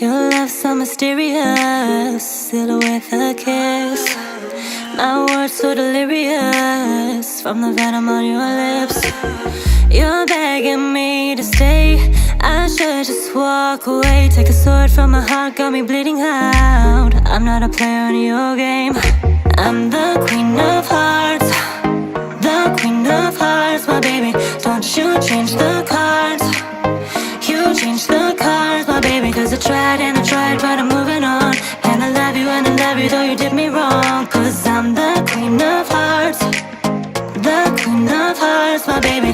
Your love so mysterious, still with a kiss. My words so delirious from the venom on your lips. You're begging me to stay, I should just walk away. Take a sword from my heart, got me bleeding out. I'm not a player in your game. I'm the queen of hearts, the queen of hearts, my baby. Don't you change the cards, you change the cards, my baby. Cause I tried and I tried, but I'm moving on. And I love you though you did me wrong. Cause I'm the queen of hearts, the queen of hearts, my baby.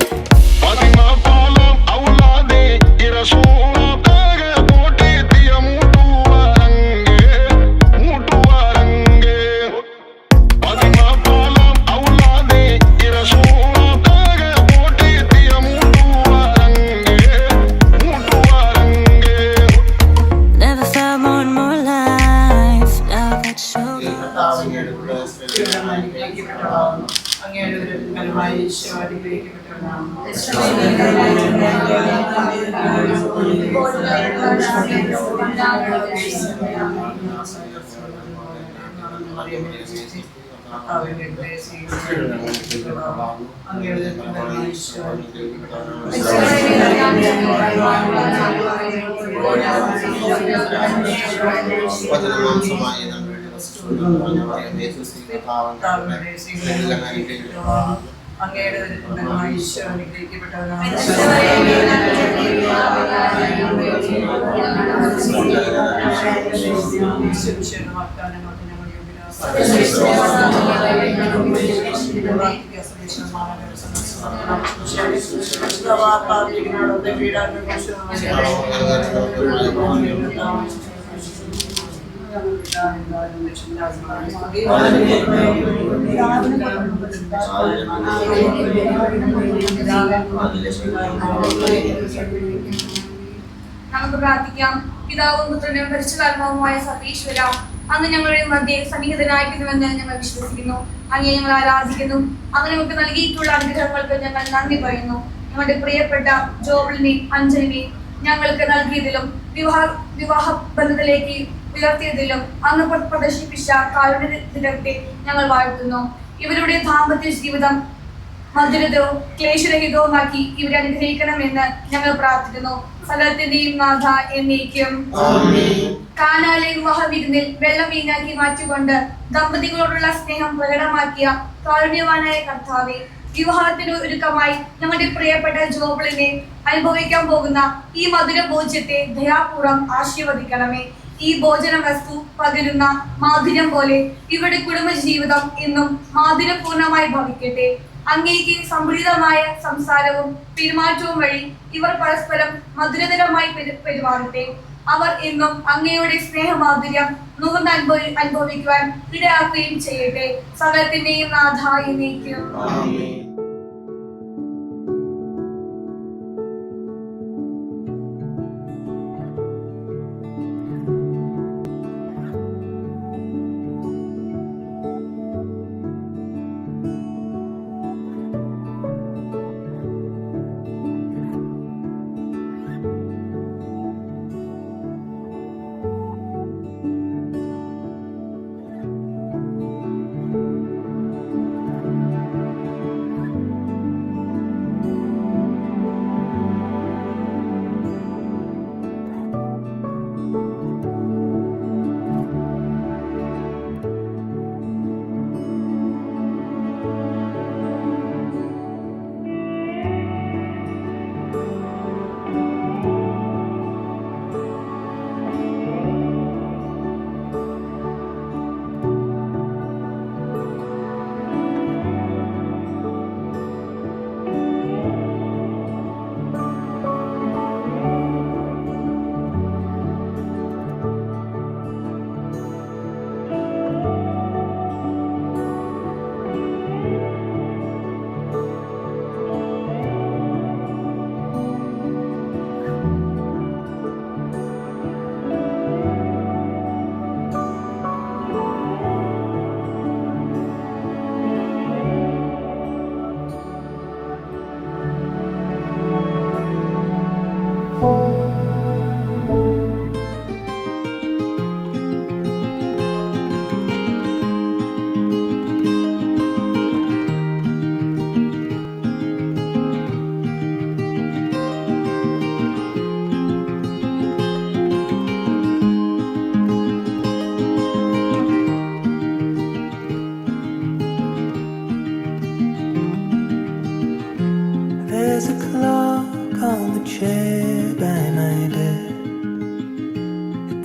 Never felt more and more alive now that you're നമുക്ക് പ്രാർത്ഥിക്കാം. പിതാവും പുത്രനും പരിശുദ്ധാത്മാവുമായ സർവ്വേശ്വര, അങ്ങ് ഞങ്ങളുടെ മധ്യേ സന്നിഹിതനായിരിക്കുന്നുവെന്ന് ഞങ്ങൾ വിശ്വസിക്കുന്നു. അങ്ങയെ ഞങ്ങൾ ആരാധിക്കുന്നു. അങ്ങ് നമുക്ക് നൽകിയിട്ടുള്ള അനുഗ്രഹങ്ങൾക്ക് ഞങ്ങൾ നന്ദി പറയുന്നു. ഞങ്ങളുടെ പ്രിയപ്പെട്ട ജോബിളിനെ അഞ്ജലിനെ ഞങ്ങൾക്ക് നൽകിയതിലും വിവാഹ ബന്ധത്തിലേക്ക് ഉയർത്തിയതിലും അങ്ങ് പ്രദർശിപ്പിച്ച കാരുണ്യത്തെ ഞങ്ങൾ വാഴ്ത്തുന്നു. ഇവരുടെ ദാമ്പത്യ ജീവിതം മധുരതവും ക്ലേശരഹിതവുമാക്കി ഇവരെ അനുഗ്രഹിക്കണമെന്ന് ഞങ്ങൾ പ്രാർത്ഥിക്കുന്നു. സകലത്തിന്റെയും നാഥ എന്നേക്കും. കാനായിലെ വിവാഹ വിരുന്നിൽ വെള്ളം വീഞ്ഞാക്കി മാറ്റിക്കൊണ്ട് ദമ്പതികളോടുള്ള സ്നേഹം പ്രകടമാക്കിയ കാരുണ്യവാനായ കർത്താവേ, വിവാഹത്തിന് ഒരുക്കമായി ഞങ്ങളുടെ പ്രിയപ്പെട്ട ജോബിളിനെ അനുഭവിക്കാൻ പോകുന്ന ഈ മധുര ഭോജ്യത്തെ ദയാപൂർവം ആശീർവദിക്കണമേ. ഈ ഭോജന വസ്തു പകരുന്ന മാധുര്യം പോലെ ഇവരുടെ കുടുംബജീവിതം എന്നും മാധുര്യപൂർണമായി ഭവിക്കട്ടെ. അങ്ങേക്ക് സംപ്രീതമായ സംസാരവും പെരുമാറ്റവും വഴി ഇവർ പരസ്പരം മധുരതരമായി പെരുമാറട്ടെ. അവർ എന്നും അങ്ങയുടെ സ്നേഹമാധുര്യം നുകർന്ന് അനുഭവിക്കുവാൻ ഇടയാക്കുകയും ചെയ്യട്ടെ. സകലത്തിന്റെയും നാഥ എന്നേക്കും.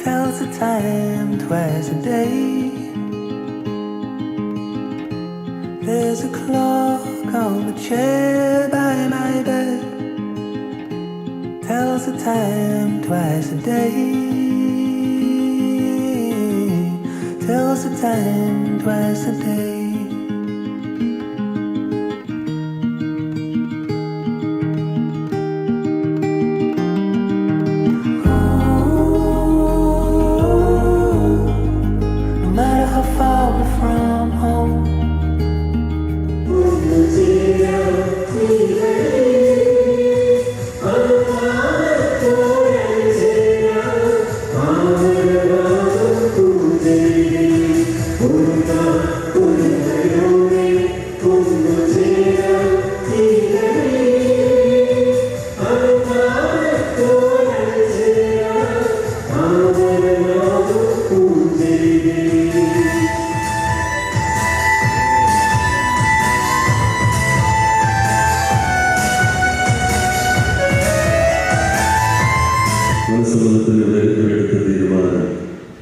tells the time twice a day. There's a clock on the chair by my bed, tells the time twice a day, tells the time twice a day.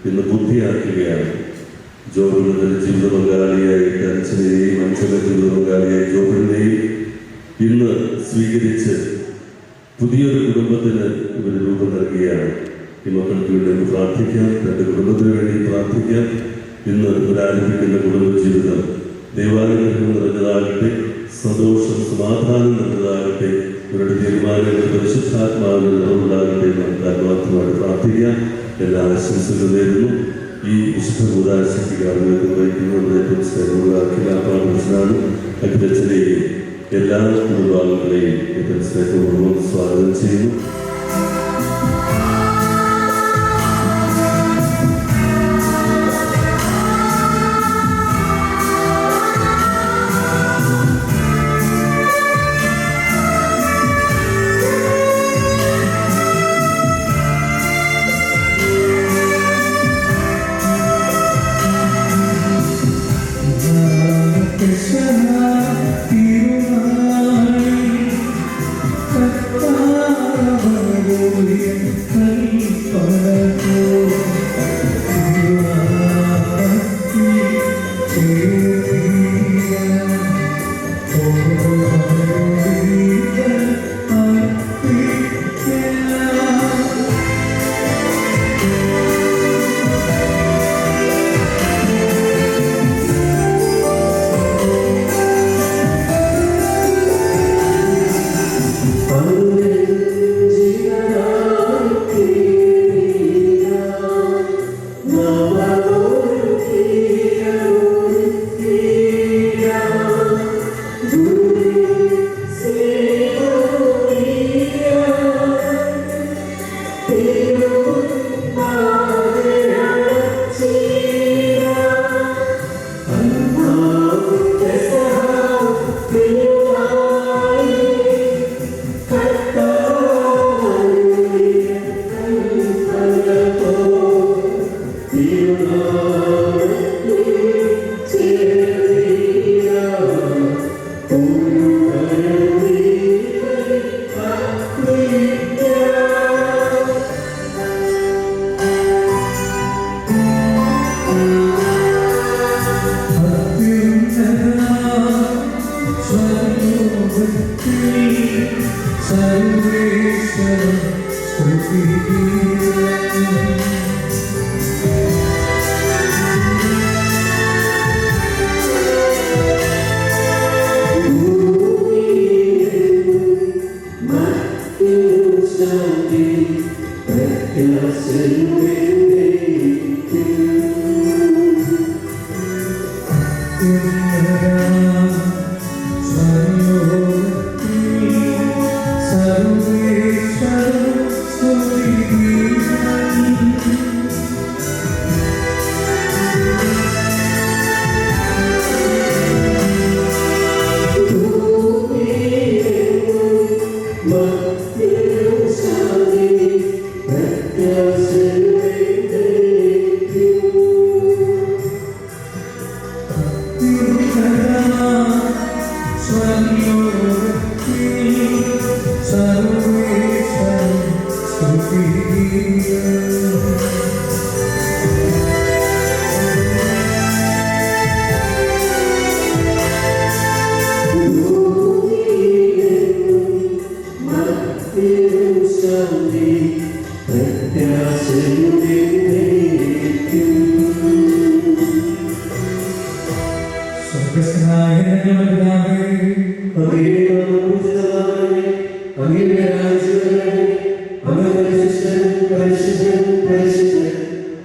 ഇന്ന് ബുദ്ധിയാക്കുകയാണ്. ജോബിന്റെ ജീവിത പങ്കാളിയായിട്ട് അച്ഛനെയും അച്ഛൻ്റെ ജീവിത പങ്കാളിയായി ജോബിനെയും ഇന്ന് സ്വീകരിച്ച് പുതിയൊരു കുടുംബത്തിന് ഇവർ രൂപം നൽകുകയാണ്. ഈ മക്കൾക്ക് വേണ്ടി പ്രാർത്ഥിക്കാം, തൻ്റെ കുടുംബത്തിന് വേണ്ടി പ്രാർത്ഥിക്കാം. ഇന്ന് ഇവരാരംഭിക്കുന്ന കുടുംബജീവിതം ദൈവാനുഗ്രഹം നിറഞ്ഞതാകട്ടെ, സന്തോഷം സമാധാനം നിറഞ്ഞതാകട്ടെ, ഇവരുടെ തീരുമാനങ്ങൾ പരിശുദ്ധാത്മാവിന് നിറവുണ്ടാകട്ടെ എന്ന് ആത്മാർത്ഥമായി പ്രാർത്ഥിക്കാം. എല്ലാ ആശംസകളും നേരുന്നു. ഈ വിശുദ്ധ കൂടാശയ്ക്ക് ആളുകൾക്ക് വഹിക്കുന്നത് ഏറ്റവും സ്നേഹമുള്ള അഖിലാപാണ്. അഖിലച്ചനെയും എല്ലാ കുടുംബാംഗങ്ങളെയും ഏറ്റവും സ്നേഹപൂർവ്വം സ്വാഗതം ചെയ്യുന്നു.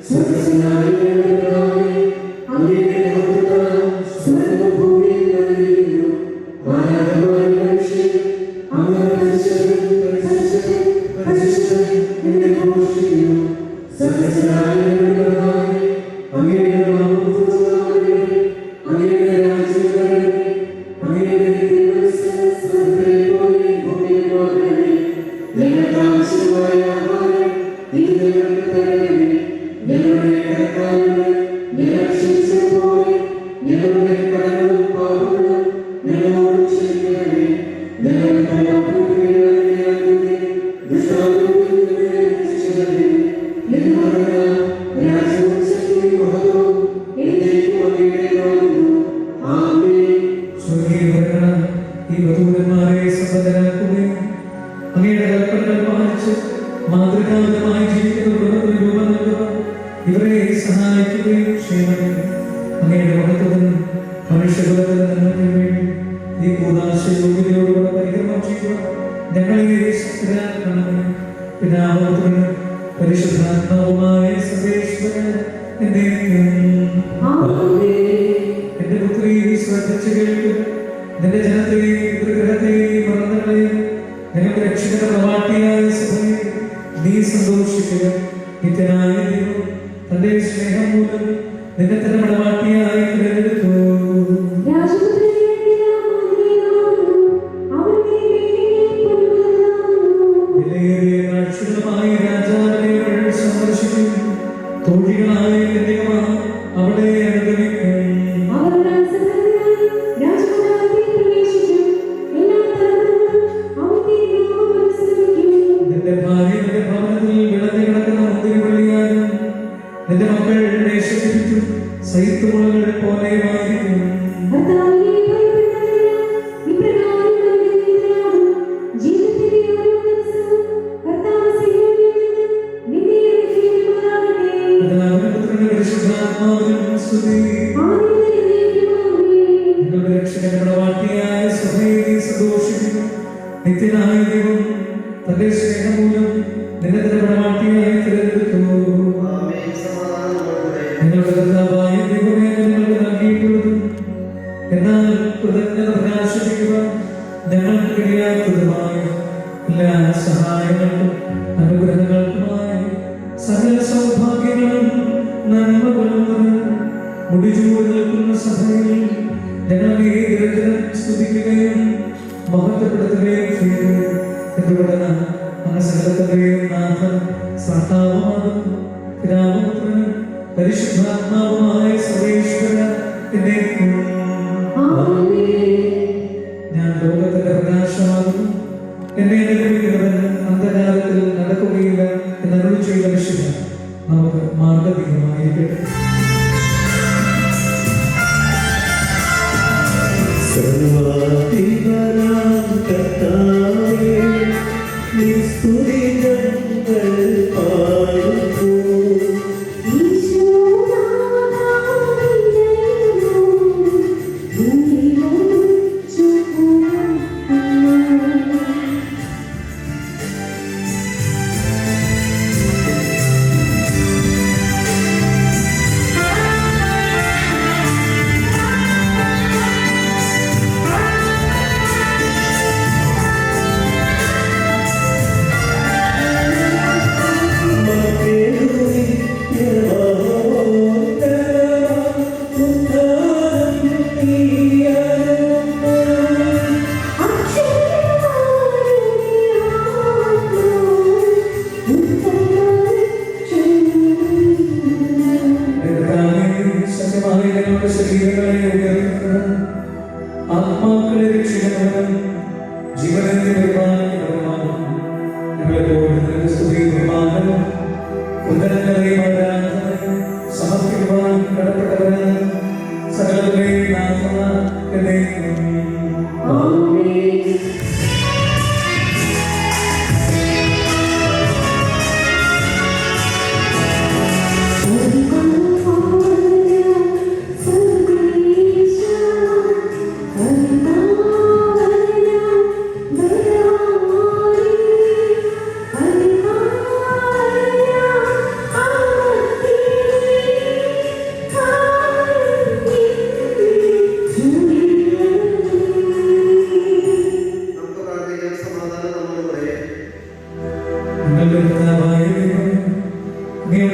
I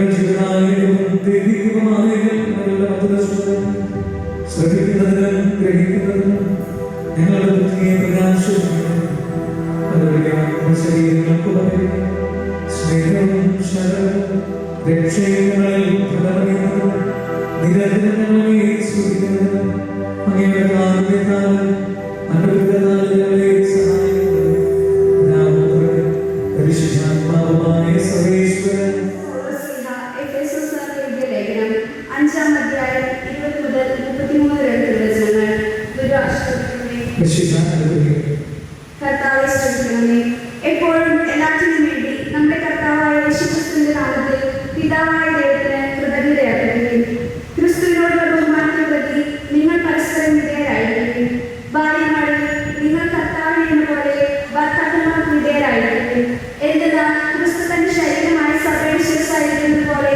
ഞങ്ങളുടെ ജീവിതാനുഭവവും ദൈവികവുമായ മധുരസ്വരം ശ്രമിക്കുന്നതിനും ഗ്രഹിക്കുന്നതിനും ഞങ്ങളുടെ ബുദ്ധിയെ പ്രകാശിപ്പിക്കുന്നു. അതുവഴി ശരീരങ്ങൾക്ക് പകരം സ്നേഹവും ശരണവും രക്ഷയുമായി തുടർന്നതും നിരന്തരമായി സ്തുതിക്കുന്നതും അങ്ങയുടെ കാരുണ്യത്താലും അനുഗ്രഹത്താലും ഞങ്ങളെ സഹായിക്കുന്നു. പരിശുദ്ധാത്മാവുമായ സർവേശ്വരൻ ലേഖനം 5-ാം അധ്യായം 20 മുതൽ 33 വചനങ്ങൾ. കർത്താവെ ശ്രദ്ധിക്കണമേ. എപ്പോഴും എല്ലാറ്റിനും വേണ്ടി നമ്മുടെ കർത്താവായ യേശുക്രിസ്തുവിന്റെ നാമത്തിൽ പിതാവായ ദൈവത്തിന് കൃതജ്ഞതയായിരിക്കും. ക്രിസ്തുവിനോടുള്ള ബഹുമാനത്തെ പ്രതി നിങ്ങൾ പരസ്പരം വിധേയരായിരിക്കും. ഭാര്യമാരെ നിങ്ങൾ കർത്താവിനെ എന്ന പോലെ ഭർത്താക്കന്മാർക്ക് വിധേയരായിരിക്കും. എന്തെന്നാൽ ക്രിസ്തു തന്റെ ശരീരമായ സഭയുടെ ശിരസ്സായിരിക്കുന്നത് പോലെ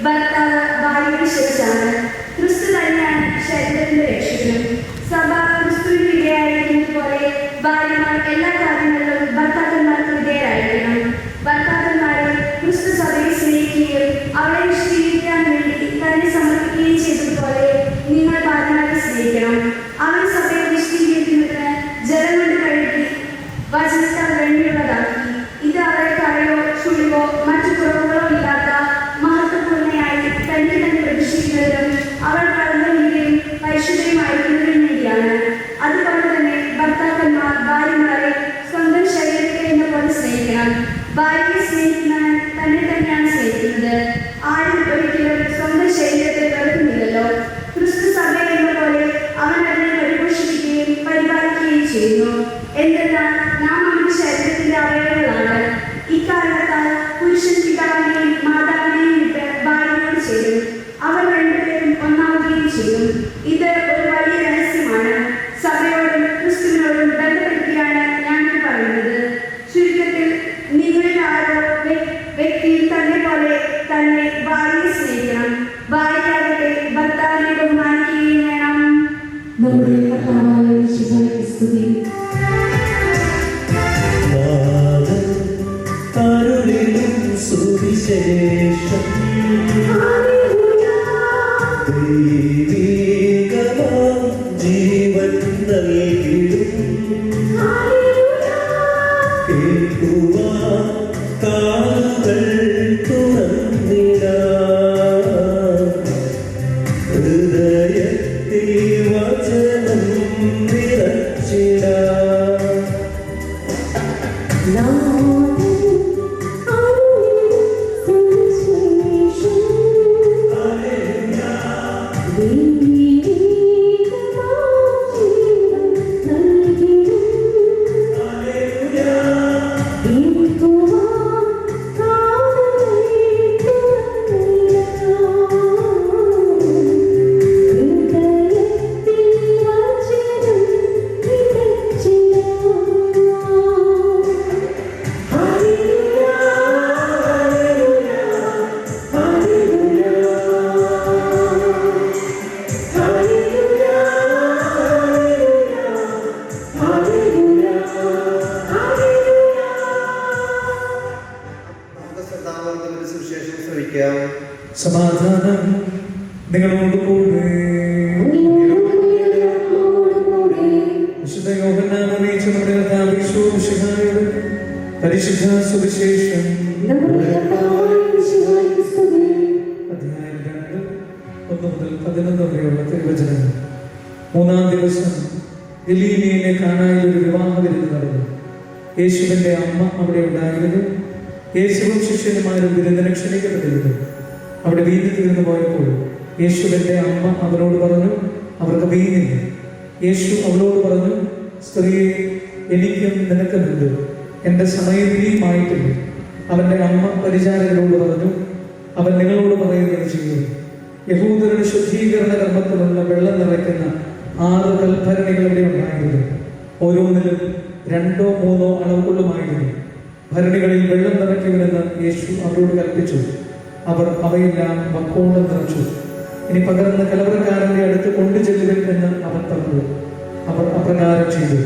ഭർത്താവ് ഭാര്യയുടെ ശിരസ്സാണ്. ക്രിസ്തു തന്നെയാണ് ശരീരത്തിന്റെ രക്ഷകനും. സഭ ക്രിസ്തുവിന് വിധേയരായിരിക്കുന്നത് പോലെ ഭാര്യമാർ എല്ലാ കാര്യങ്ങളിലും ഭർത്താക്കന്മാർക്ക് വിധേയരായിരിക്കണം. ഭർത്താക്കന്മാരെ ക്രിസ്തു സഭയെ സ്നേഹിക്കുകയും അവളെ വിശദീകരിക്കാൻ വേണ്ടി തന്നെ സമർപ്പിക്കുകയും ചെയ്തതുപോലെ നിങ്ങൾ ഭാര്യമാരെ സ്നേഹിക്കണം. അവൻ സഭയെ വിശദീകരിക്കുന്നതിന് ജലം കൊണ്ട് കഴുകി വചനത്താൽ വെണ്മയുള്ളതാക്കി. ഇത് അവരെ കറയോ ചുളിവോ മറ്റു കുറവുകളോ ഇല്ലാത്ത മഹത്വപൂർണ്ണയായി തന്നെ തന്നെ പ്രതിഷ്ഠിക്കുന്നതിനും അവൾ കടന്നുകയും പരിശുദ്ധയുമായിരിക്കുന്നതിനും വേണ്ടിയാണ്. അതുപോലെ തന്നെ ഭർത്താക്കന്മാർ ഭാര്യമാരെ സ്വന്തം ശരീരത്തെ എന്ന പോലെ സ്നേഹിക്കണം. ഭാര്യയെ സ്നേഹിക്കുന്നവൻ തന്നെ തന്നെയാണ് സ്നേഹിക്കുന്നത്. ആരും ഒരിക്കലും സ്വന്തം ശരീരത്തെ വെറുക്കുന്നില്ലല്ലോ. ക്രിസ്തു സഭ എന്ന പോലെ അവൻ അതിനെ പരിപോഷിപ്പിക്കുകയും പരിപാലിക്കുകയും ചെയ്യുന്നു. എന്തെന്നാൽ നാം അവന്റെ ശരീരത്തിന്റെ അവയവങ്ങളാണ്. ഇക്കാരണത്താൽ പുരുഷൻ പിതാവിനെയും മാതാവിനെയും വിട്ട് ഭാര്യയോട് ചേരും. അവർ രണ്ടുപേരും ഒന്നാവുകയും ചെയ്യും. ഇത് ഒരു വലിയ രഹസ്യമാണ്. സഭയോടും ക്രിസ്തുവിനോടും ബന്ധപ്പെടുത്തിയാണ് ഞാനിത് പറയുന്നത്. ചുരുക്കത്തിൽ നിങ്ങളിൽ ആരോ വ്യക്തി തന്നെ പോലെ തന്നെ ഭാര്യയെ സ്നേഹിക്കണം. ഭാര്യയാകട്ടെ ഭർത്താവിനെ ബഹുമാനിക്കുകയും വേണം. നമ്മുടെ കർത്താവായ യേശുവിന്റെ സ്തുതി. സുവിശേഷം ദൈവികമാം ജീവൻ നൽകിടും കേൾക്കുവാൻ കാതുകൾ തുറന്നിടാം. ഹൃദയത്തിൽ വചനം നിറച്ചിടാം. സമാധാനം നിങ്ങളോട് കൂടെ. വിശുദ്ധ യോഹന്നാൻ അറിയിച്ച നമ്മുടെ കർത്താവ് യേശുമിശിഹായുടെ പരിശുദ്ധ സുവിശേഷം അധ്യായം 2 1 മുതൽ 11 വരെയുള്ള തിരുവചനങ്ങൾ. 3-ാം ദിവസം ഗലീലയിലെ കാനായിൽ ഒരു വിവാഹ വിരുന്ന് നടന്നു. യേശുവിന്റെ അമ്മ അവിടെ ഉണ്ടായിരുന്നു. യേശുവും ശിഷ്യന്മാരും വിരുന്നിന് ക്ഷണിക്കപ്പെട്ടിരുന്നു. അവിടെ വീഞ്ഞ് തീർന്നു പോയപ്പോൾ യേശുവിന്റെ അമ്മ അവരോട് പറഞ്ഞു, അവർക്ക് വീഞ്ഞില്ല. യേശു അവളോട് പറഞ്ഞു, സ്ത്രീയെ, എനിക്കും നിനക്കുമുണ്ട്, എൻ്റെ സമയം ഇനിയുമായിട്ടില്ല. അവന്റെ അമ്മ പരിചാരകരോട് പറഞ്ഞു, അവൻ നിങ്ങളോട് പറയുന്നത് ചെയ്യും. യഹൂദരുടെ ശുദ്ധീകരണ കർമ്മത്തിലുള്ള വെള്ളം നിറയ്ക്കുന്ന 6 കൽഭരണികൾ ഇവിടെ ഉണ്ടായിരുന്നു. ഓരോന്നിലും 2-3 അളവുകൊള്ളുമായിരുന്നു. ഭരണികളിൽ വെള്ളം നിറയ്ക്കുമെന്ന് യേശു അവരോട് കൽപ്പിച്ചു. അവർ അവയെല്ലാം വക്കോളം നിറച്ചു. ഇനി പകർന്ന കലവറക്കാരന്റെ അടുത്ത് കൊണ്ടുചെല്ലുവിൻ എന്ന് അവൻ പറഞ്ഞു. അവർ അപ്രകാരം ചെയ്തു.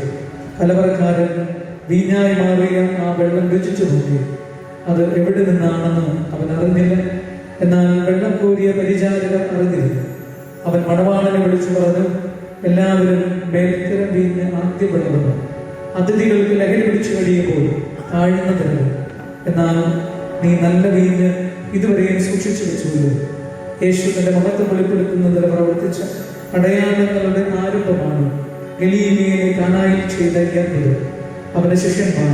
കലവറക്കാരൻ വീഞ്ഞായി മാറിയ ആ വെള്ളം രുചിച്ചു നോക്കി. അത് എവിടെ നിന്നാണെന്ന് അവൻ അറിഞ്ഞില്ല. എന്നാൽ വെള്ളം കോരിയ പരിചാരകർ അറിഞ്ഞില്ല. അവൻ മണവാളനെ വിളിച്ചു പറഞ്ഞു, എല്ലാവരും മേൽക്കര വീഞ്ഞ് ആദ്യം വിളമ്പുന്നു. അതിഥികൾക്ക് ലഹരി പിടിച്ചു കഴിയുമ്പോൾ താഴ്ന്ന തരുന്നു. എന്നാൽ നീ നല്ല വീഞ്ഞ് ഇതുവരെയും സൂക്ഷിച്ചു വെച്ചുള്ളൂ. യേശു തന്റെ മഹത്വം വെളിപ്പെടുത്തുന്നതിന് പ്രവർത്തിച്ച അടയാളങ്ങളുടെ ആരംഭമാണ് ഗലീലയിലെ കാനായിൽ ചെയ്ത യാത്ര. അവന്റെ ശിഷ്യന്മാർ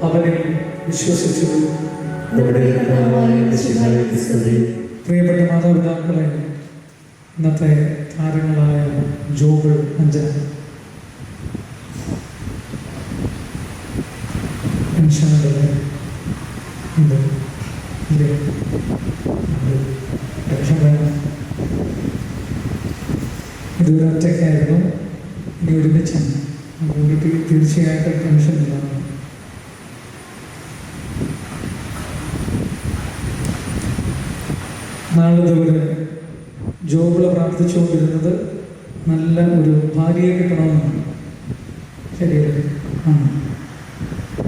അവനിൽ വിശ്വസിച്ചു. പ്രിയപ്പെട്ട മാതാപിതാക്കളെ, ഇന്നത്തെ താരങ്ങളായ ജോബിൾ, അഞ്ജന, ഇതൊരു ഒറ്റയ്ക്കായിരുന്നു, ഇനി ഒരുമിച്ചാണ്. അതുകൊണ്ട് തീർച്ചയായിട്ടും ടെൻഷൻ ഉണ്ടാകും. നാളിതുവരെ ജോബിള് പ്രാർത്ഥിച്ചുകൊണ്ടിരുന്നത് നല്ല ഒരു ഭാര്യയെ കിട്ടണമെന്നാണ്. ശരിയല്ലേ?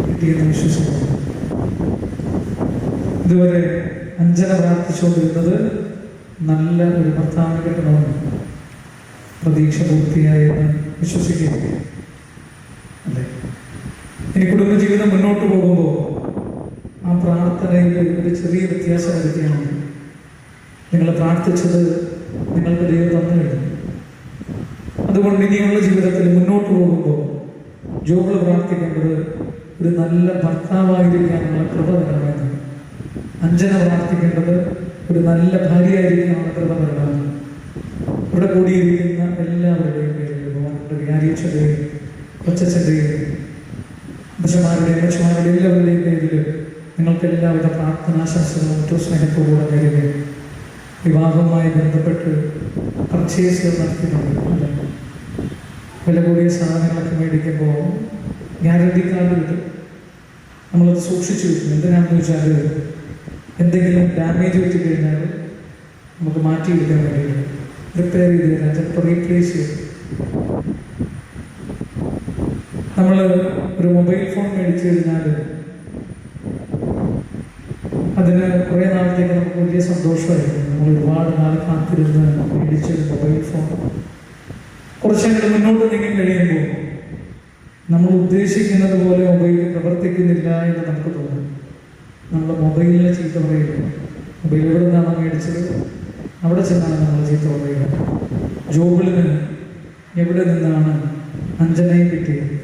കിട്ടിയെന്ന് വിശ്വസിക്കുന്നു. ഇതുവരെ അഞ്ജന പ്രാർത്ഥിച്ചുകൊണ്ടിരുന്നത് നല്ല ഒരു ഭർത്താവിനെ കിട്ടണമെന്ന്. പ്രതീക്ഷ പൂർത്തിയായെന്ന് വിശ്വസിക്കുക അല്ലേ? ഇനി കുടുംബജീവിതം മുന്നോട്ട് പോകുമ്പോൾ ആ പ്രാർത്ഥനയിൽ ഒരു ചെറിയ വ്യത്യാസം വരുത്തിയാണ്. നിങ്ങൾ പ്രാർത്ഥിച്ചത് നിങ്ങൾക്ക് ദൈവം തന്നു കഴിഞ്ഞു. അതുകൊണ്ട് ഇനിയുള്ള ജീവിതത്തിൽ മുന്നോട്ട് പോകുമ്പോൾ ജോബിള് പ്രാർത്ഥിക്കേണ്ടത് ഒരു നല്ല ഭർത്താവായിരിക്കാനുള്ള കൃപ തരണമെന്ന്. അഞ്ജന പ്രാർത്ഥിക്കേണ്ടത് ഒരു നല്ല ഭാര്യയായിരിക്കാനുള്ള കൃപ തരണമെന്ന്. ഇവിടെ കൂടിയിരിക്കുന്ന എല്ലാവരുടെയും പേരിൽ ഭഗവാന്റെ വ്യാരീച്ചതയും കൊച്ചച്ഛൻ്റെയും അച്ഛന്മാരുടെയും അമ്മച്ചമാരുടെയും എല്ലാവരുടെയും പേരിൽ നിങ്ങൾക്ക് എല്ലാവിധ പ്രാർത്ഥനാശംസകളും ഏറ്റവും സ്നേഹത്തോടുകൂടെ നേരുകയും വിവാഹവുമായി ബന്ധപ്പെട്ട് പർച്ചേസുകൾ നടത്തുന്നുണ്ട്. അല്ലെ, വില കൂടിയ സാധനങ്ങളൊക്കെ മേടിക്കുമ്പോൾ ഗ്യാരണ്ടി കാർഡ് കിട്ടും. നമ്മളത് സൂക്ഷിച്ചു വെക്കും. എന്തിനാണെന്ന് വെച്ചാൽ എന്തെങ്കിലും ഡാമേജ് വെച്ച് കഴിഞ്ഞാൽ നമുക്ക് മാറ്റിയെടുക്കാൻ വേണ്ടിയിട്ട് റിപ്പയർ ചെയ്ത് കഴിഞ്ഞാൽ ചിലപ്പോൾ റീപ്ലേസ് ചെയ്യും. നമ്മൾ ഒരു മൊബൈൽ ഫോൺ മേടിച്ചു കഴിഞ്ഞാൽ അതിന് കുറേ നാളത്തേക്ക് നമുക്ക് വലിയ സന്തോഷമായിരിക്കും. നമ്മൾ ഒരുപാട് നാൾ കാത്തിരുന്ന് മേടിച്ചൊരു മൊബൈൽ ഫോൺ കുറച്ചങ്ങോട്ട് മുന്നോട്ട് നീങ്ങി കഴിയുമ്പോൾ നമ്മൾ ഉദ്ദേശിക്കുന്നത് പോലെ മൊബൈൽ പ്രവർത്തിക്കുന്നില്ല എന്ന് നമുക്ക് തോന്നും. നമ്മൾ മൊബൈലിനെ ചീത്ത പറയുക. മൊബൈൽ എവിടെ നിന്നാണ് മേടിച്ചത്, അവിടെ ചെന്നാണ് നമ്മൾ ചീത്ത പറയുക. ജോബിളിന് എവിടെ നിന്നാണ് അഞ്ജനയെ കിട്ടിയത്?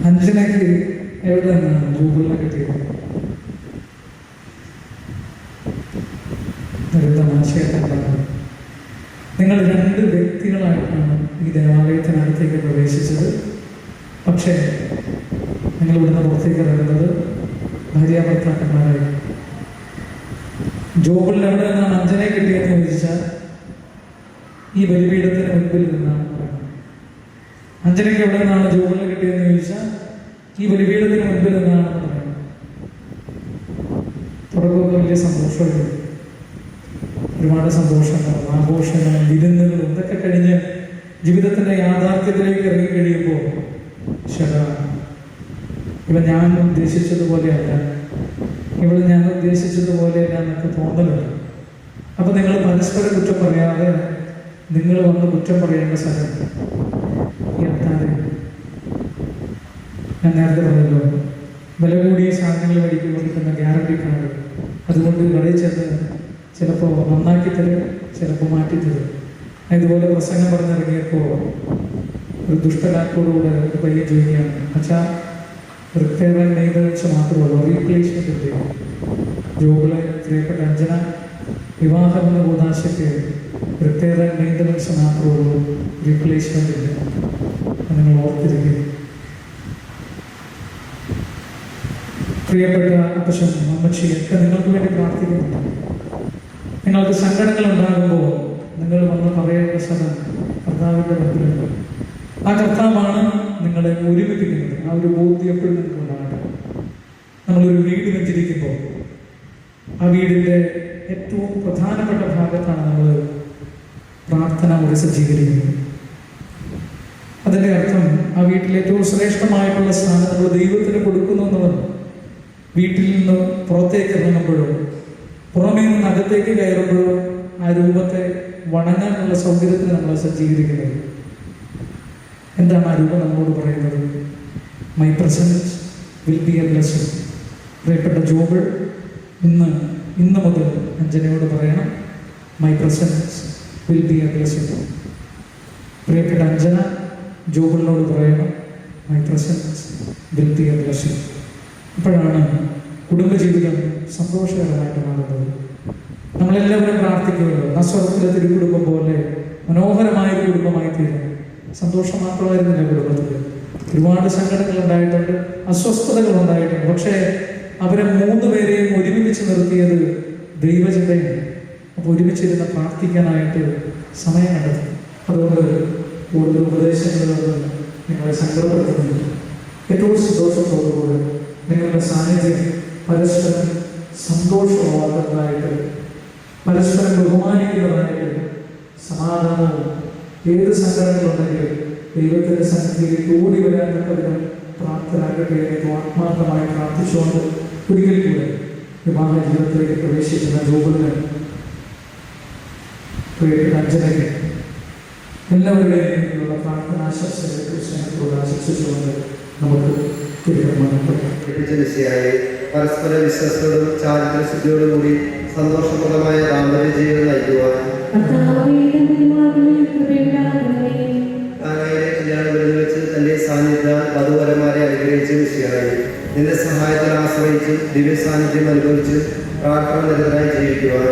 അഞ്ജനയ്ക്ക് എവിടെ നിന്നാണ് ജോബിളിനെ കിട്ടിയത്? ഒരു തമാശയായിട്ടാണ്. നിങ്ങൾ രണ്ട് വ്യക്തികളായിട്ടാണ് ഈ ദേവാലയത്തിനകത്തേക്ക് പ്രവേശിച്ചത്. പക്ഷേ നിങ്ങൾ ഇവിടുന്ന് പുറത്തേക്ക് ഇറങ്ങുന്നത് ഭാര്യാഭർത്താക്കന്മാരായി. ജോബിളിൽ എവിടെ നിന്നാണ് അഞ്ജനയെ കിട്ടിയെന്ന് ചോദിച്ചാൽ ഈ ബലിപീഠത്തിന് മുൻപിൽ നിന്നാണ് പറയുന്നത്. അഞ്ജനയ്ക്ക് എവിടെ നിന്നാണ് ജോബിളിൽ കിട്ടിയെന്ന് ചോദിച്ചാൽ ഈ ബലിപീഠത്തിന് മുൻപിൽ നിന്നാണ് പറയുന്നത്. തുടക്കമൊക്കെ വലിയ സന്തോഷമായിരുന്നു. ഒരുപാട് സന്തോഷങ്ങളും ആഘോഷങ്ങളും വിരുന്നുകളും ഇതൊക്കെ കഴിഞ്ഞ് ജീവിതത്തിൻ്റെ യാഥാർത്ഥ്യത്തിലേക്ക് ഇറങ്ങി കഴിയുമ്പോൾ ഇവ ഞാൻ ഉദ്ദേശിച്ചതുപോലെയല്ല, ഇവിടെ ഞാൻ ഉദ്ദേശിച്ചതുപോലെയല്ല എന്നൊക്കെ തോന്നലുണ്ട്. അപ്പം നിങ്ങൾ പരസ്പരം കുറ്റം പറയാതെ നിങ്ങൾ വന്ന് കുറ്റം പറയേണ്ട സ്ഥലം ഈ അത്താഴ. ഞാൻ നേരത്തെ പറഞ്ഞല്ലോ, വില കൂടിയ സാധനങ്ങൾ മേടിക്കുമ്പോൾ കിട്ടുന്ന ഗ്യാരണ്ടി കാർഡ്. അതുകൊണ്ട് കടയിൽ ചെന്ന് ചിലപ്പോൾ നന്നാക്കി തരും, ചിലപ്പോൾ മാറ്റിത്തരും. ഇതുപോലെ പ്രസംഗം പറഞ്ഞിറങ്ങിയപ്പോൾ ഒരു ദുഷ്ടലാക്കോടുകൂടെ ഒരു പയ്യെ ചോദിക്കുകയാണ്, അച്ഛാ റിപ്പയർ ആൻഡ് മെയിൻ്റനൻസ് മാത്രമല്ല, റീപ്ലേസ്മെൻറ്റ് ഉണ്ട്. ജോബിളെ പ്രിയപ്പെട്ട അഞ്ജന, വിവാഹം എന്ന കൂതാശയ്ക്ക് റിപ്പയർ ആൻഡ് മെയിൻ്റനൻസ് മാത്രമുള്ളൂ, റീപ്ലേസ്മെൻ്റ് ഇല്ല. നിങ്ങൾ ഓർത്തിരിക്കുക. പ്രിയപ്പെട്ട അപ്പച്ചൻ അമ്മച്ചിയൊക്കെ നിങ്ങൾക്ക് വേണ്ടി പ്രാർത്ഥിക്കുന്നുണ്ട്. നിങ്ങൾക്ക് സങ്കടങ്ങൾ ഉണ്ടാകുമ്പോൾ നിങ്ങൾ വന്ന് പറയേണ്ട സ്ഥലം കർത്താവിൻ്റെ മുമ്പിലുണ്ട്. ആ കർത്താവാണ് നിങ്ങളെ ഒരുമിപ്പിക്കുന്നത്. ആ ഒരു ബോധ്യം എപ്പോഴും നിങ്ങൾക്ക് ഉണ്ടാകട്ടെ. നമ്മളൊരു വീട് വെച്ചിരിക്കുമ്പോൾ ആ വീടിൻ്റെ ഏറ്റവും പ്രധാനപ്പെട്ട ഭാഗത്താണ് നമ്മൾ പ്രാർത്ഥന മുറി സജ്ജീകരിക്കുന്നത്. അതിൻ്റെ അർത്ഥം ആ വീട്ടിൽ ഏറ്റവും ശ്രേഷ്ഠമായിട്ടുള്ള സ്ഥാനം നമ്മൾ ദൈവത്തിന് കൊടുക്കുന്നു എന്നുള്ളത്. വീട്ടിൽ നിന്ന് പുറത്തേക്ക് ഇറങ്ങുമ്പോഴോ പുറമേ നിന്ന് അകത്തേക്ക് കയറുമ്പോഴോ ആ രൂപത്തെ വണങ്ങാനുള്ള സൗകര്യത്തിന് നമ്മൾ സജ്ജീകരിക്കുന്നത്. എന്താണ് ആ രൂപം നമ്മോട് പറയുന്നത്? My presence will be a blessing. പ്രിയപ്പെട്ട ജോബിൾ ഇന്ന് മുതൽ അഞ്ജനയോട് പറയണം, my presence will be a blessing. പ്രിയപ്പെട്ട അഞ്ജന ജോബിളിനോട് പറയണം, my presence will be a blessing. അപ്പോഴാണ് കുടുംബജീവിതം സന്തോഷകരമായിട്ട് മാറുന്നത്. നമ്മളെല്ലാവരും പ്രാർത്ഥിക്കുമല്ലോ, നസ്വരത്തിലെ തിരുക്കുടുംബം പോലെ മനോഹരമായ ഒരു കുടുംബമായി തീരും. സന്തോഷം മാത്രമായിരുന്നില്ല കുടുംബത്തിൽ, ഒരുപാട് സങ്കടങ്ങൾ ഉണ്ടായിട്ടുണ്ട്, അസ്വസ്ഥതകൾ ഉണ്ടായിട്ടുണ്ട്. പക്ഷേ അവരെ 3 പേരെയും ഒരുമിച്ച് നിർത്തിയത് ദൈവചിന്തയാണ്. അപ്പോൾ ഒരുമിച്ചിരുന്ന് പ്രാർത്ഥിക്കാനായിട്ട് സമയം കണ്ടെത്തി. അതുകൊണ്ട് കൂടുതൽ ഉപദേശങ്ങളൊന്നും നിങ്ങളെ സങ്കടപ്പെടുത്തുന്നില്ല. ഏറ്റവും സന്തോഷത്തോടുകൂടി നിങ്ങളുടെ സാന്നിധ്യം പരസ്പരം സന്തോഷമാക്കുന്നതായിട്ട്, പരസ്പരം ബഹുമാനിക്കുന്നതായിട്ട്, സമാധാനവും ഏത് സങ്കടങ്ങളുണ്ടെങ്കിലും ദൈവത്തിൻ്റെ സന്നിധിയിലേക്ക് ഓടി വരാൻ തക്കവിധം പ്രാപ്തരാകട്ടെ എന്ന് ആത്മാർത്ഥമായി പ്രാർത്ഥിച്ചുകൊണ്ട് ഒരിക്കൽ കൂടെ വിവാഹ ജീവിതത്തിലേക്ക് പ്രവേശിക്കുന്ന ജോബിന്, പ്രിയപ്പെട്ട അഞ്ജനയ്ക്ക് എല്ലാവരുടെയും ഉള്ള പ്രാർത്ഥനാശംസകളെ സ്നേഹത്തോട് ആശംസിച്ചുകൊണ്ട് നമുക്ക് പരസ്പര വിശ്വാസത്തോടും ചാരിത്രശുദ്ധിയോടും കൂടി സന്തോഷപ്രദമായ ദാമ്പത്യ ജീവിതം നയിക്കുവാൻ കല്യാണവിരുന്ന് വെച്ച് തന്റെ സാന്നിധ്യം വധുവരന്മാരെ അനുഗ്രഹിച്ച് വിഷയമായി നിന്റെ സഹായത്തിൽ ആശ്രയിച്ച് ദിവ്യ സാന്നിധ്യം അനുഭവിച്ച് പ്രാർത്ഥന നിരതരായി ജീവിക്കുവാൻ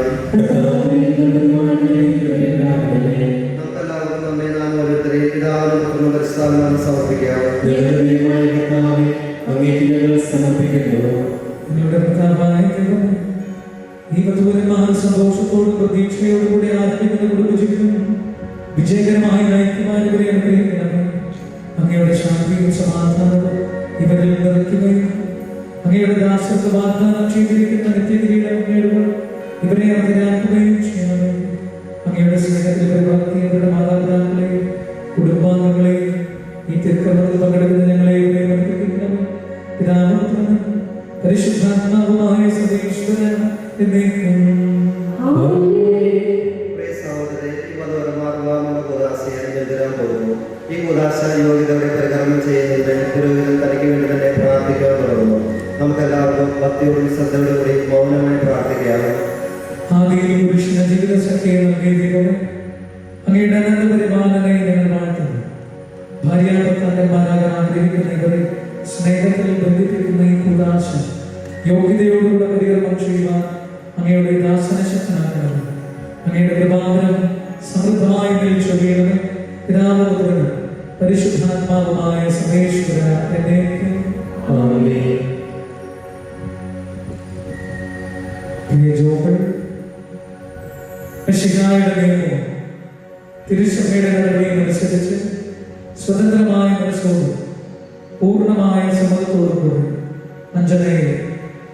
നമുക്കെല്ലാവർക്കും നമ്മെ നാം ഓരോരുത്തരെയും പിതാവിനും പുത്രനും പരിശുദ്ധാത്മാവിനും സമർപ്പിക്കാം. ഈ വധുവരന്മാർ സന്തോഷത്തോടും പ്രതീക്ഷയോടും കൂടി ആരംഭിക്കുന്ന കുടുംബജീവിതം വിജയകരമായി നയിക്കുവാനിവരെ അനുഗ്രഹിക്കണമേ. അങ്ങയുടെ ശാന്തിയും സമാധാനവും ഇവരിൽ നിറയ്ക്കുകയും അങ്ങയുടെ ദാസർക്ക് വാഗ്ദാനം ചെയ്തിരിക്കുന്ന നിത്യകിരീടം നേടുവാൻ ഇവരെ അർഹരാക്കുകയും ചെയ്യണമേ. അങ്ങയുടെ സ്നേഹത്തിൽ വളർത്തിയവരുടെ മാതാപിതാക്കളെയും കുടുംബാംഗങ്ങളെയും ഈ തിരുക്കർമ്മത്തിൽ പങ്കെടുക്കുന്ന ഞങ്ങളെയും അനുഗ്രഹിക്കണമേ. പിതാവും പരിശുദ്ധാത്മാവുമായ സർവേശ്വര എന്നേക്കും. ഈ ഉദാശ യോഗ്യതയുടെ പരികർമ്മം ചെയ്യുന്നതിന് പുരോഹിതൻ തനിക്ക് വേണ്ടി തന്നെ പ്രാർത്ഥിക്കാൻ തുടങ്ങുന്നു. നമുക്കെല്ലാവർക്കും ഭക്തിയോടും ശ്രദ്ധയോടും കൂടി മൗനമായി പ്രാർത്ഥിക്കാം. ആദ്യം പുരുഷന്റെ ജീവിത ശക്തിയെ നൽകിയതുപോലെ അങ്ങയുടെ അനന്തപരിപാലനയെ ഞങ്ങൾ വാഴ്ത്തുന്നു. ഭാര്യാഭർത്താക്കന്മാരാകാൻ ആഗ്രഹിക്കുന്ന ഇവരെ സ്നേഹത്തിൽ ബന്ധിപ്പിക്കുന്ന ഈ ഉദാശ യോഗ്യതയോടുള്ള പരികർമ്മം ചെയ്യുവാൻ അങ്ങയുടെ ദാസന ശക്തനാക്കണം. അങ്ങയുടെ കൃപാവനം സമൃദ്ധമായി ചൊരിയണമേ. പിതാവുപുത്രനും പരിശുദ്ധാത്മാവുമായ സർവേശ്വര എന്നേക്കും. ആമേൻ. പ്രിയ ജോബിൾ, മിശിഹായുടെ നിയമവും തിരുസഭയുടെ നടപടിയും അനുസരിച്ച് സ്വതന്ത്രമായ മനസ്സോടും പൂർണ്ണമായ സമ്മതത്തോടും കൂടി അഞ്ജനയെ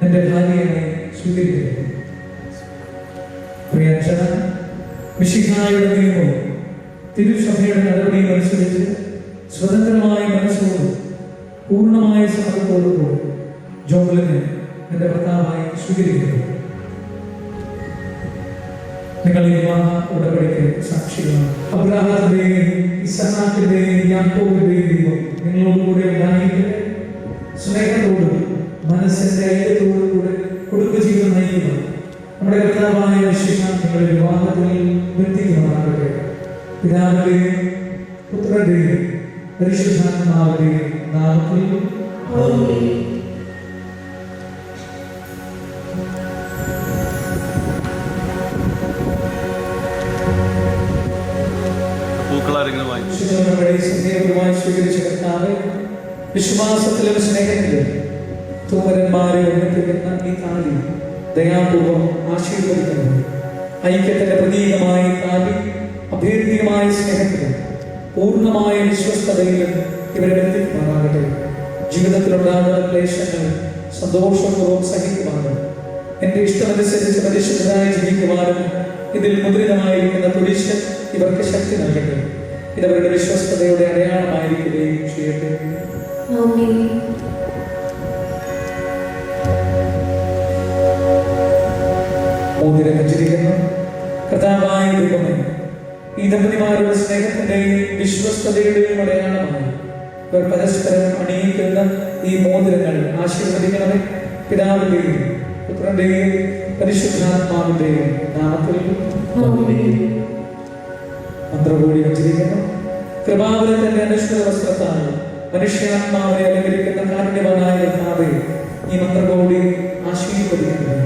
എൻ്റെ ഭാര്യയെ സ്വീകരിക്കുന്നു. പ്രിയ അഞ്ജന, മിശിഹായുടെ നിയമവും തിരുസഭയുടെ നടപടിയും അനുസരിച്ച് സ്വതന്ത്രമായ മനസ്സോടും പൂർണ്ണമായ സമ്മതത്തോടും കൂടി ജോബിളിനെ എൻ്റെ ഭർത്താവായി സ്വീകരിക്കുന്നു. നിങ്ങൾ വിവാഹ ഉടമ്പടിക്ക് സാക്ഷികളാണ്. അബ്രഹാമിന്റെയും ഇസഹാക്കിന്റെയും യാക്കോബിന്റെയും ദൈവം നിങ്ങളോടുകൂടെ ഉണ്ടായിരിക്കട്ടെ. സ്നേഹത്തോടും മനസ്സിന്റെ ഐക്യത്തോടും കൂടെ കുടുംബജീവിതം നയിക്കുക. നമ്മുടെ കർത്താവായ മിശിഹാ നിങ്ങളുടെ വിവാഹത്തിൽ ബന്ധിക്കുമാറാകട്ടെ. പിതാവിന്റെയും പുത്രന്റെയും പരിശുദ്ധാത്മാവിന്റെയും നാമത്തിൽ ആമേൻ. സ്വീകരിച്ച കർത്താവേ, വിശ്വാസത്തിലും സ്നേഹത്തിലും തൂമരന്മാരെ ഒന്നിപ്പിക്കുന്ന ഈ താലി ദയാപൂർവം ആശീർവദിക്കുന്നു. ഐക്യത്തിന്റെ പ്രതീകമായ താലി അഭേദ്യമായ സ്നേഹത്തിലും പൂർണ്ണമായ വിശ്വസ്തതയിലും ഇവരെ ബന്ധിക്കുമാറാകട്ടെ. ജീവിതത്തിലുണ്ടാകുന്ന ക്ലേശങ്ങൾ സന്തോഷപൂർവ്വം സഹിക്കുവാനും എന്റെ ഇഷ്ടമനുസരിച്ച് പരിശുദ്ധരായി ജീവിക്കുവാനും ഇതിൽ മുദ്രിതമായിരിക്കുന്ന കുരിശ് ഇവർക്ക് ശക്തി നൽകട്ടെ. ഇതവരുടെ വിശ്വസ്തതയുടെ അടയാളമായിരിക്കുകയും ചെയ്യട്ടെ. ആമേൻ. മോതിരം വെച്ചിരിക്കുന്നു. കർത്താവായ ദൈവമേ, ഈ ദമ്പതിമാരുടെ സ്നേഹത്തിന്റെയും വിശ്വസ്തതയുടെയും അടയാളമായി ഇവർ പരസ്പരം അണിയിക്കുന്ന ഈ മോതിരങ്ങൾ ആശീർവദിക്കണമേ. പിതാവിന്റെയും പുത്രന്റെയും പരിശുദ്ധാത്മാവിന്റെയും നാമത്തിൽ മന്ത്രകൂടി വച്ചിരിക്കുന്നു. കൃപാവരത്തിന്റെ അനശ്വര വസ്ത്രത്താൽ മനുഷ്യാത്മാവിനെ അലങ്കരിക്കുന്ന കാരുണ്യവാനായ കർത്താവേ, ഈ മന്ത്രകൂടി ആശീർവദിക്കുന്നു.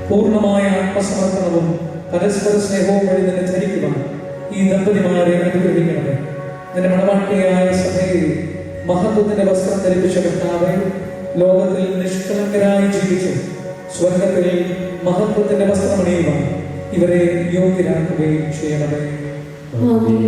പൂർണ്ണമായ ആത്മസമർപ്പണവും പരസ്പര സ്നേഹവും വഴി നിന്നെ ധരിക്കുവാൻ ഈ ദമ്പതിമാരെ അനുഗ്രഹിക്കണമേ. നിന്റെ മണവാട്ടിയായ സഭയെ മഹത്വത്തിന്റെ വസ്ത്രം ധരിപ്പിച്ച കർത്താവേ, ലോകത്തിൽ നിഷ്കളങ്കരായി ജീവിച്ച് സ്വർഗത്തിൽ മഹത്വത്തിന്റെ വസ്ത്രമണിയുവാൻ ഇവരെ യോഗ്യരാക്കുകയും ചെയ്യണമേ. ആമേൻ.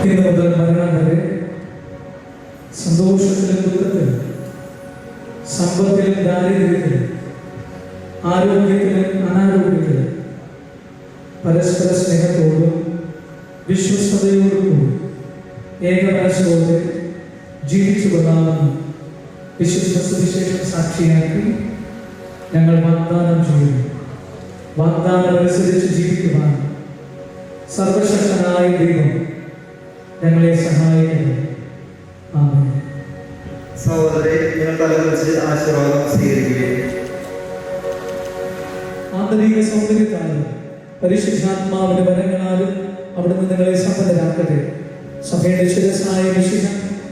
ഇന്ന് മുതൽ മരണം വരെ സന്തോഷത്തിലും ദുഃഖത്തിലും സമ്പത്തിലും ദാരിദ്ര്യത്തിലും ആരോഗ്യത്തിലും അനാരോഗ്യത്തിലും പരസ്പര സ്നേഹത്തോടും വിശ്വസ്തയോടും ഏകമനസ്സോടെ ജീവിച്ചു കൊള്ളാമെന്ന് വിശുദ്ധ സുവിശേഷം സാക്ഷിയാക്കി ഞങ്ങൾ വാഗ്ദാനം ചെയ്യുന്നു. വാഗ്ദാനം അനുസരിച്ച് ജീവിക്കുവാൻ സർവശക്തനായ ദൈവം ഞങ്ങളെ സഹായിക്കുന്നു. ആമേൻ. സഹോദരരെ, നിങ്ങൾ തലകുറിച്ച് ആശീർവാദം സ്വീകരിക്കുകയും ആന്തരിക സൗന്ദര്യത്താലും പരിശുദ്ധാത്മാവിന്റെ വരങ്ങളാലും അവിടുന്ന് നിങ്ങളെ സമ്പന്നരാക്കട്ടെ. സഭയുടെ ശിരസ്സായ വിശുദ്ധ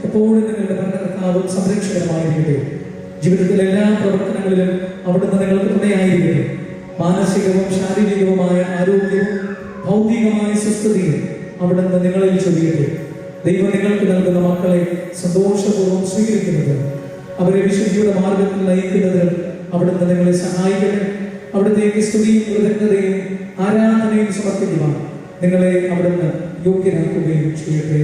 എപ്പോഴും നിങ്ങളുടെ ഭരണകർത്താവും സംരക്ഷകരമായിരിക്കട്ടെ. ജീവിതത്തിലെ എല്ലാ പ്രവർത്തനങ്ങളിലും അവിടുന്ന് നിങ്ങൾക്ക് തുണയായിരിക്കട്ടെ. മാനസികവും ശാരീരികവുമായ ആരോഗ്യവും ഭൗതികമായ സുസ്ഥിതിയും അവിടുന്ന് നിങ്ങളിൽ ചൊരിയട്ടെ. ദൈവം നിങ്ങൾക്ക് നൽകുന്ന മക്കളെ സന്തോഷപൂർവ്വം സ്വീകരിക്കുന്നത്, അവരെ വിശുദ്ധിയുടെ മാർഗത്തിൽ നയിക്കുന്നതിന് അവിടുന്ന് നിങ്ങളെ സഹായിക്കട്ടെ. അവിടുത്തേക്ക് സ്തുതിയും കൃതജ്ഞതയും ആരാധനയും സമർപ്പിക്കുവാൻ നിങ്ങളെ അവിടുന്ന് യോഗ്യരാക്കുകയും ചെയ്യട്ടെ.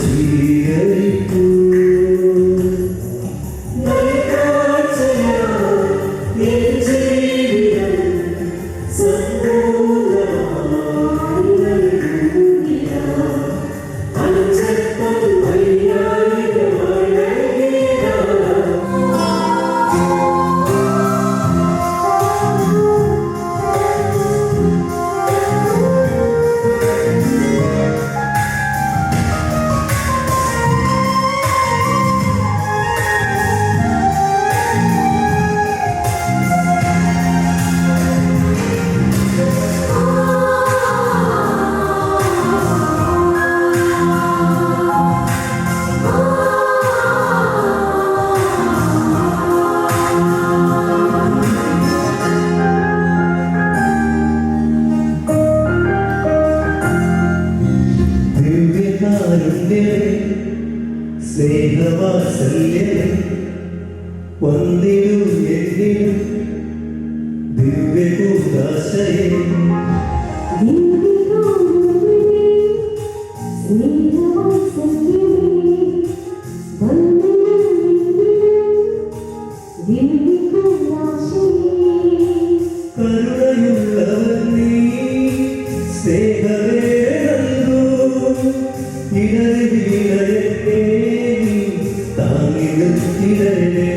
സ്വീകരിക്കൂ സ്നേഹമേ നൽകൂ ഇടവിലയേ താങ്ങിടും ഇടരേ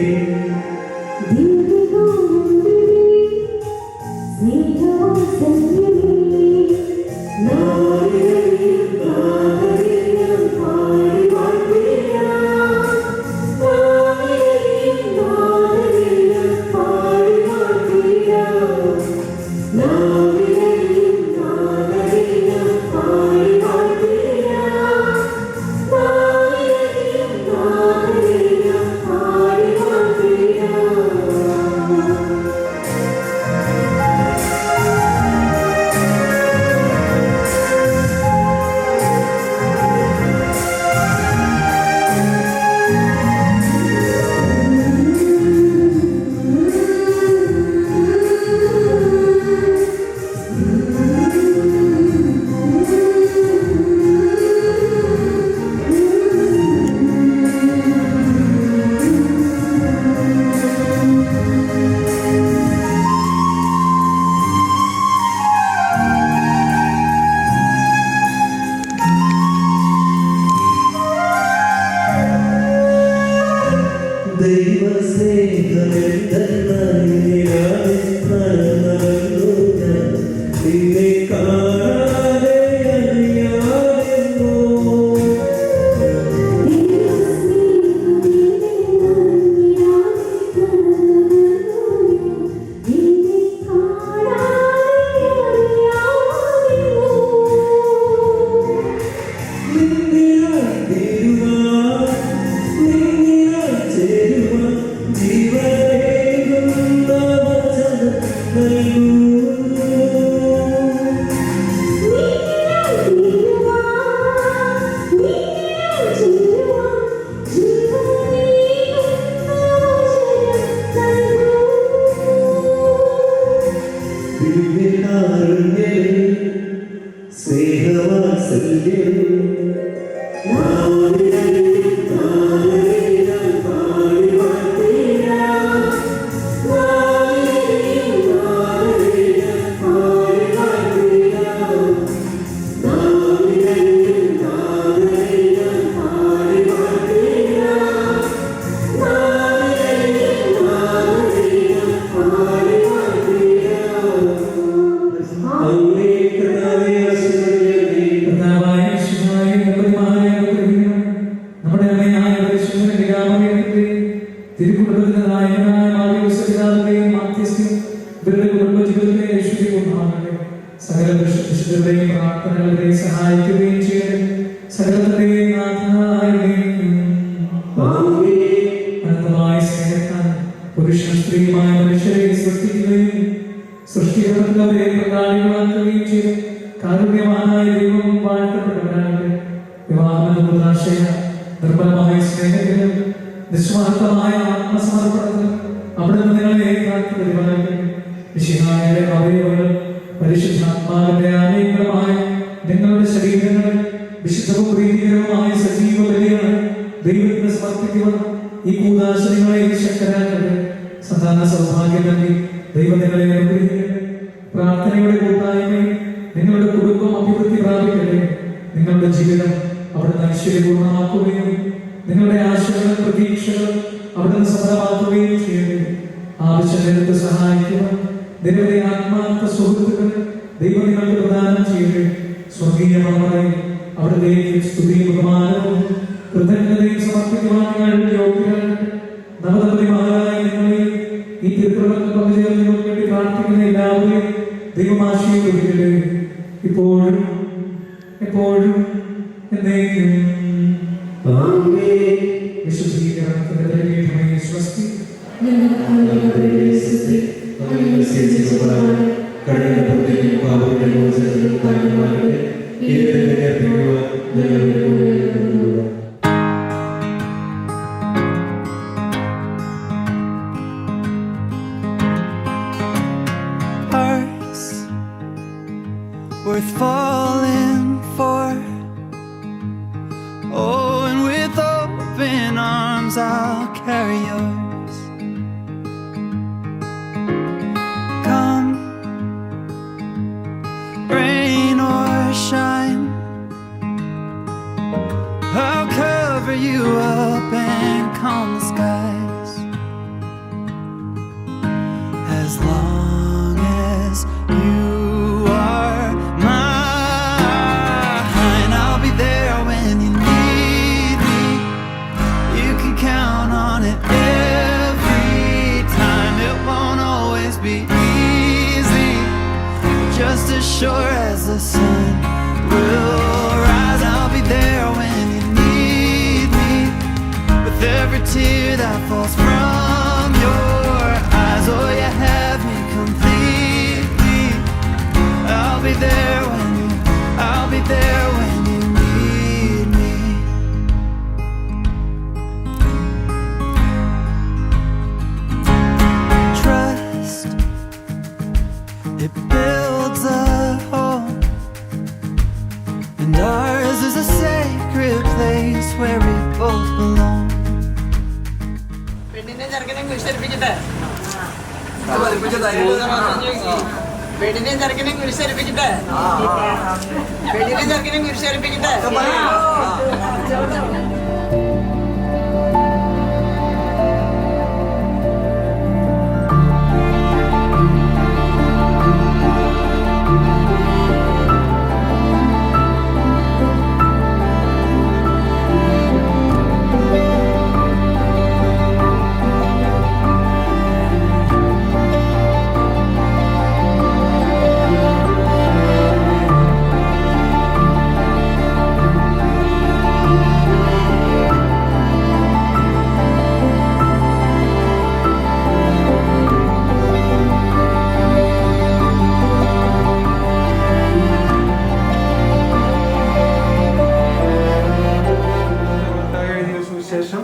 Worth falling for. Oh, and with open arms I'll carry yours. Come, rain or sure as the sun will rise. I'll be there when you need me, with every tear that falls from your eyes. Oh, you have me completely. I'll be there when you need me. Trust, it builds a home, and ours is a sacred place where we both belong. പെണ്ണിനെ ചെറുക്കനെ കുരിശരിപ്പിക്കട്ടെ. പെണ്ണിനെ ചെറുക്കനെ കുരിശരിപ്പിക്കട്ടെ. പെണ്ണിനെ ചെറുക്കനെ കുരിശരിപ്പിക്കട്ടെ. സുവിശേഷം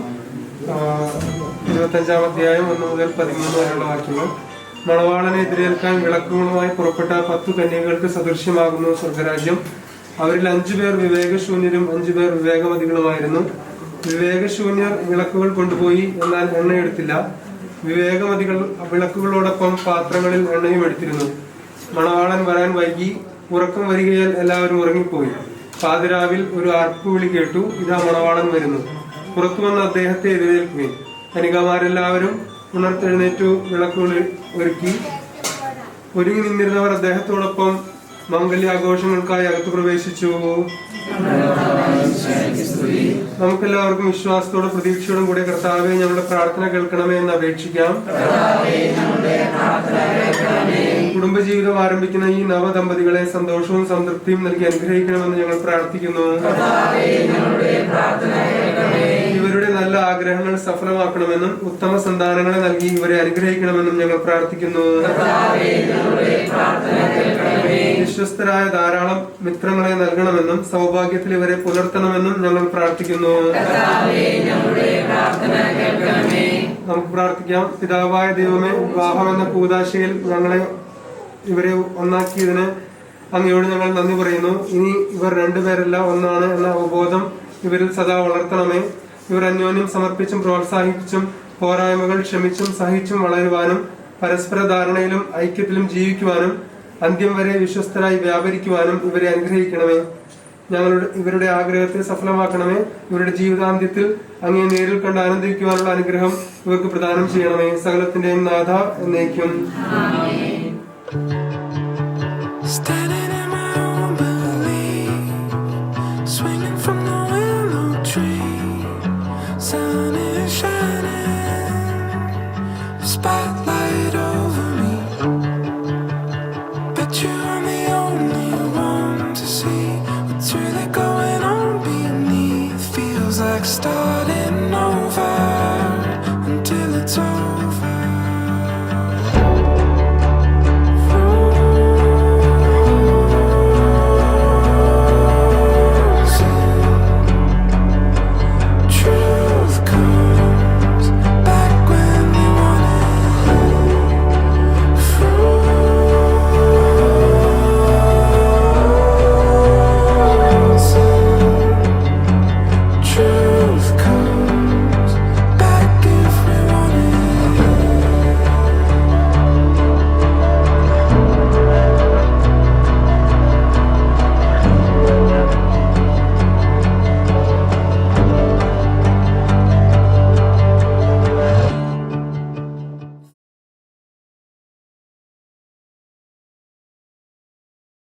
25-ാം അധ്യായം 1 മുതൽ 13 വരെയുള്ള വാക്യങ്ങൾ. മണവാളനെ എതിരേൽക്കാൻ വിളക്കുകളുമായി പുറപ്പെട്ട 10 കന്യകൾക്ക് സദൃശ്യമാകുന്നു സ്വർഗരാജ്യം. അവരിൽ 5 പേർ വിവേകശൂന്യരും 5 പേർ വിവേകമതികളുമായിരുന്നു. വിവേകശൂന്യർ വിളക്കുകൾ കൊണ്ടുപോയി, എന്നാൽ എണ്ണയെടുത്തില്ല. വിവേകമതികൾ വിളക്കുകളോടൊപ്പം പാത്രങ്ങളിൽ എണ്ണയും എടുത്തിരുന്നു. മണവാളൻ വരാൻ വൈകി. ഉറക്കം വരികയാൽ എല്ലാവരും ഉറങ്ങിപ്പോയി. പാതിരാവിൽ ഒരു ആർപ്പുവിളി കേട്ടു, ഇതാ മണവാളൻ വരുന്നു, പുറത്തു വന്ന് അദ്ദേഹത്തെ എതിരേൽക്കുകയും. കന്യകമാരെല്ലാവരും ഉണർത്തെഴുന്നേറ്റു വിളക്കുകൾ ഒരുക്കി. ഒരുങ്ങി നിന്നിരുന്നവർ അദ്ദേഹത്തോടൊപ്പം മംഗല്യാഘോഷങ്ങൾക്കായി അകത്ത് പ്രവേശിച്ചു. നമുക്കെല്ലാവർക്കും വിശ്വാസത്തോടെ പ്രതീക്ഷയോടും കൂടെ കർത്താവേ ഞങ്ങളുടെ പ്രാർത്ഥന കേൾക്കണമേ എന്ന് അപേക്ഷിക്കാം. കുടുംബജീവിതം ആരംഭിക്കുന്ന ഈ നവദമ്പതികളെ സന്തോഷവും സംതൃപ്തിയും നൽകി അനുഗ്രഹിക്കണമെന്ന് ഞങ്ങൾ പ്രാർത്ഥിക്കുന്നു. ഇവരുടെ നല്ല ആഗ്രഹങ്ങൾ സഫലമാക്കണമെന്നും ഉത്തമ സന്താനങ്ങളെ നൽകി ഇവരെ അനുഗ്രഹിക്കണമെന്നും ഞങ്ങൾ പ്രാർത്ഥിക്കുന്നു. വിശ്വസ്തരായ ധാരാളം മിത്രങ്ങളെ നൽകണമെന്നും സൗഭാഗ്യത്തിൽ ഇവരെ പുലർത്തണമെന്നും ഞങ്ങൾ പ്രാർത്ഥിക്കുന്നു. നമുക്ക് പ്രാർത്ഥിക്കാം. പിതാവായ ദൈവമേ, വിവാഹം എന്ന കൂദാശയിൽ ഇവരെ ഒന്നാക്കിയതിന് അങ്ങയോട് ഞങ്ങൾ നന്ദി പറയുന്നു. ഇനി ഇവർ രണ്ടുപേരല്ല ഒന്നാണ് എന്ന അവബോധം ഇവരിൽ സദാ വളർത്തണമേ. ഇവർ അന്യോന്യം സമർപ്പിച്ചും പ്രോത്സാഹിപ്പിച്ചും പോരായ്മകൾ ക്ഷമിച്ചും സഹിച്ചും വളരുവാനും പരസ്പര ധാരണയിലും ഐക്യത്തിലും ജീവിക്കുവാനും അന്ത്യം വരെ വിശ്വസ്തരായി വ്യാപരിക്കുവാനും ഇവരെ അനുഗ്രഹിക്കണമേ. ഇവരുടെ ആഗ്രഹത്തെ സഫലമാക്കണമേ. ഇവരുടെ ജീവിതാന്ത്യത്തിൽ അങ്ങയെ നേരിൽ കണ്ട് ആനന്ദിക്കുവാനുള്ള അനുഗ്രഹം ഇവർക്ക് പ്രദാനം ചെയ്യണമേ. സകലത്തിന്റെയും നാഥ എന്നേക്കും.